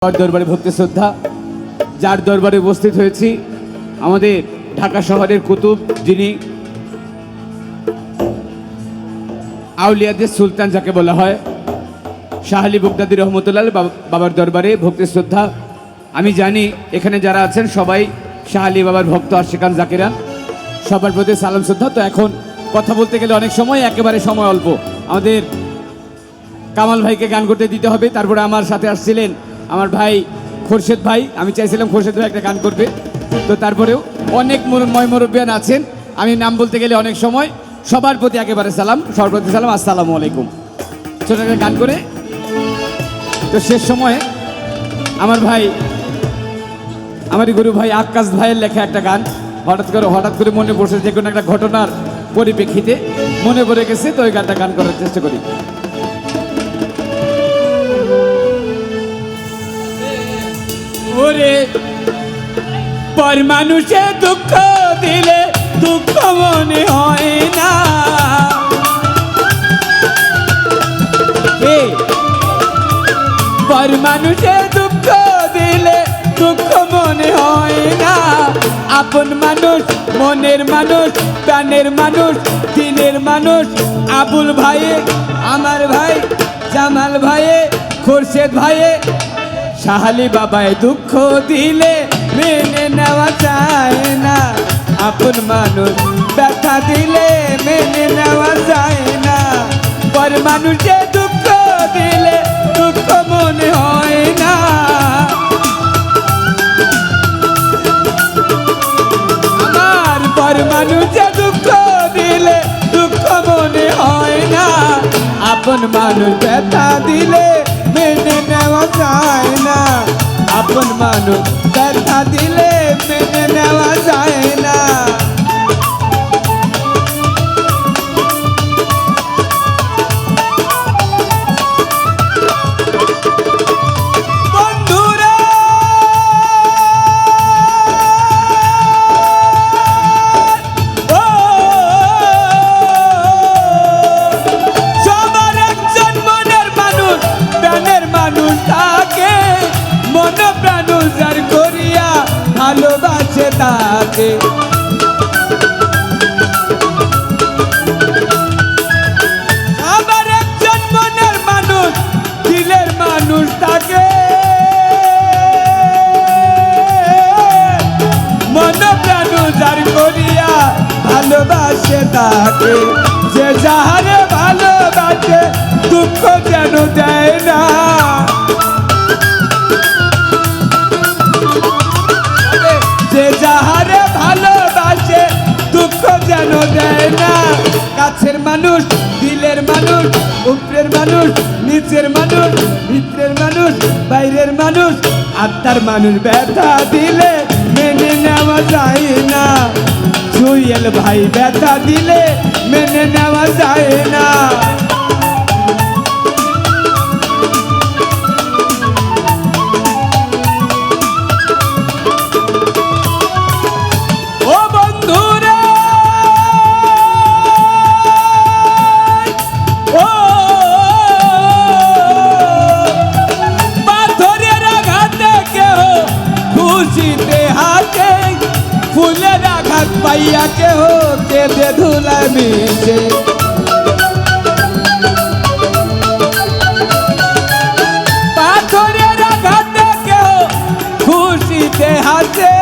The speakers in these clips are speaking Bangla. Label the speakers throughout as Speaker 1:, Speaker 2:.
Speaker 1: দরবারে ভক্তি শ্রদ্ধা, যার দরবারে উপস্থিত হয়েছি আমাদের ঢাকা শহরের কুতুব, যিনি আউলিয়াদের সুলতান যাকে বলা হয়, শাহ আলী বগদাদী রহমতুল্লাহ বাবার দরবারে ভক্তি শ্রদ্ধা। আমি জানি এখানে যারা আছেন সবাই শাহ আলী বাবার ভক্ত আশিকান জাকিরা, সবার প্রতি সালাম শ্রদ্ধা। তো এখন কথা বলতে গেলে অনেক সময়, একেবারে সময় অল্প। আমাদের কামাল ভাইকে গান করতে দিতে হবে। তারপরে আমার সাথে আসছিলেন আমার ভাই খোরশেদ ভাই, আমি চাইছিলাম খোরশেদ ভাই একটা গান করবে। তো তারপরেও অনেক মুরব্বিয়ান আছেন, আমি নাম বলতে গেলে অনেক সময়। সবার প্রতি একেবারে সালাম, সবার প্রতি সালাম, আসসালামু আলাইকুম। ছোট একটা গান করে তো শেষ সময়ে আমার ভাই, আমারই গুরু ভাই আকাশ ভাইয়ের লেখা একটা গান হঠাৎ করে মনে পড়ছে, যে কোনো একটা ঘটনার পরিপ্রেক্ষিতে মনে পড়ে গেছে, তো ওই গানটা গান করার চেষ্টা করি। ওরে পর মানুষে দুঃখ দিলে দুঃখ মনে হয় না, পর মানুষে দুঃখ দিলে দুঃখ মনে হয় না। আপন মানুষ, মনের মানুষ, প্রাণের মানুষ, দিনের মানুষ, আবুল ভাইয়ে, আমার ভাই জামাল ভাইয়ে, খোরশেদ ভাইয়ে, শাহ আলী বাবায় দুঃখ দিলে মেনে নেওয়া যায় না। আপন মানুষ ব্যথা দিলে মেনে নেওয়া যায় না। পর মানুষে দুঃখ দিলে দুঃখ মনে হয় না। আমার পর মানুষে দুঃখ দিলে দুঃখ মনে হয় না। আপন মানুষ ব্যথা দিলে মেনে নেওয়া যায় না। আপন মানুষ ব্যথা দিলে মেনে নেওয়া যায় না। বন্ধুরা ও সবার একজন মনের মানুষ, প্রাণের মানুষ থাকে, মন প্রাণ উজার করিয়া ভালোবাসে তাকে। আবার একজন মনের মানুষ, দিলের মানুষ থাকে, মন প্রাণ উজার করিয়া ভালোবাসে তাকে। যে যাহারে ভালোবাসে দুঃখ যেন দেয় না। যে যাহারে ভালোবাসে দুঃখ যেন দেয় না। কাছের মানুষ, দিলের মানুষ, উপরের মানুষ, নিচের মানুষ, ভিতরের মানুষ, বাইরের মানুষ, আত্মার মানুষ ব্যথা দিলে মেনে নেওয়া যায় না। জুয়েল ভাই ব্যথা দিলে মেনে নেওয়া যায় না। ফুলের আঘাত পাইয়া কেহ কেঁদে ধুলায় মিশে। পাথরের আঘাতে কেহ খুশিতে হাসে।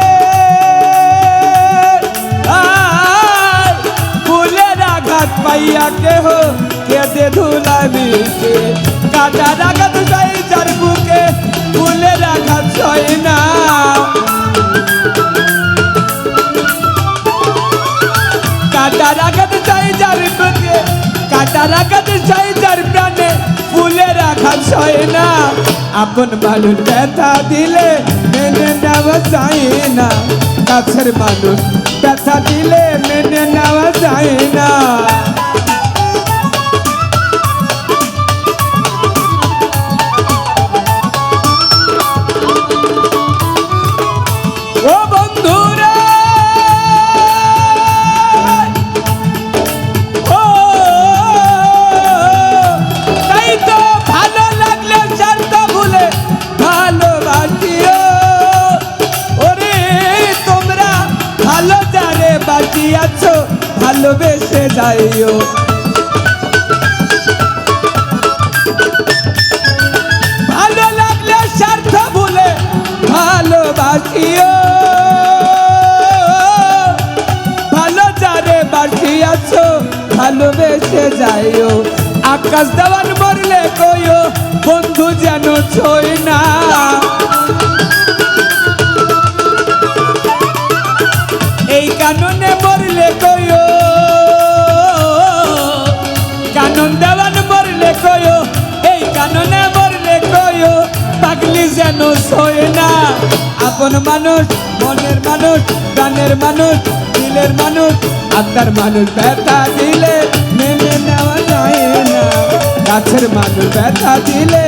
Speaker 1: ফুলের আঘাত পাইয়া কেহ কেঁদে ধুলায় মিশে। কাটার আঘাত চাই যার বুকে, ফুলের আঘাত সয় না। কাটার আঘাত চাই যার বুকে, কাটার আঘাত চাই যার প্রাণে, ফুলের আঘাত সয় না। আপন মানুষ ব্যথা দিলে মেনে নেওয়া যায় না। কাছের মানুষ ব্যথা দিলে মেনে নেওয়া যায় না। ও বন্ধুরা ও তাই তো ভালো লাগলে চারটা ভুলে ভালোবাসা ভালোবেসে যাইও। ভালো লাগলে স্বার্থ ভুলে ভালোবাসিও। ভালো যারে বাসিয়াছ ভালোবেসে যাইও। আকাশ দেওয়ান মরলে কইও বন্ধু যেন ছই না। এই কাননে মরলে কইও, কানন দেওয়ান মরলে কইও, এই কাননে মরলে কইও পাগলি যেন ছই না। আপন মানুষ, মনের মানুষ, প্রাণের মানুষ, দিলের মানুষ, আত্মার মানুষ ব্যথা দিলে মেনে নেওয়া যায় না। কাছের মানুষ ব্যথা দিলে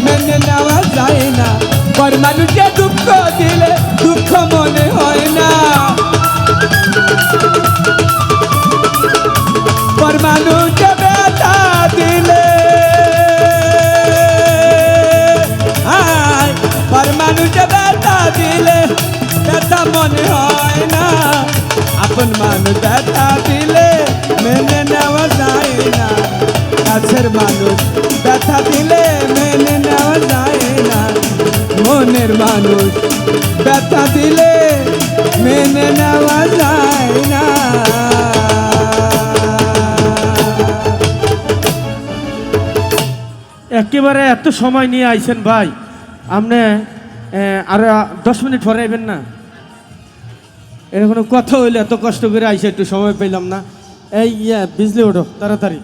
Speaker 1: মেনে নেওয়া যায় না। পর মানুষে দুঃখ দিলে দুঃখ মনে হয় না। পর মানুষে ব্যথা দিলে, পর মানুষে ব্যথা দিলে ব্যথা মনে হয় না। আপন মানুষ ব্যথা দিলে মেনে নেওয়া যায় না। কাছের মানুষ ব্যথা দিলে মেনে নেওয়া যায় না। মনের মানুষ ব্যথা দিলে মেনে নেওয়া যায় না।
Speaker 2: একেবারে এত সময় নিয়ে আইছেন ভাই, আপনি আর 10 মিনিট পরে আইবেন না? এর কোনো কথা হইলে এত কষ্ট করে আইসে একটু সময় পেলাম না। এই বিজলি ওঠো তাড়াতাড়ি।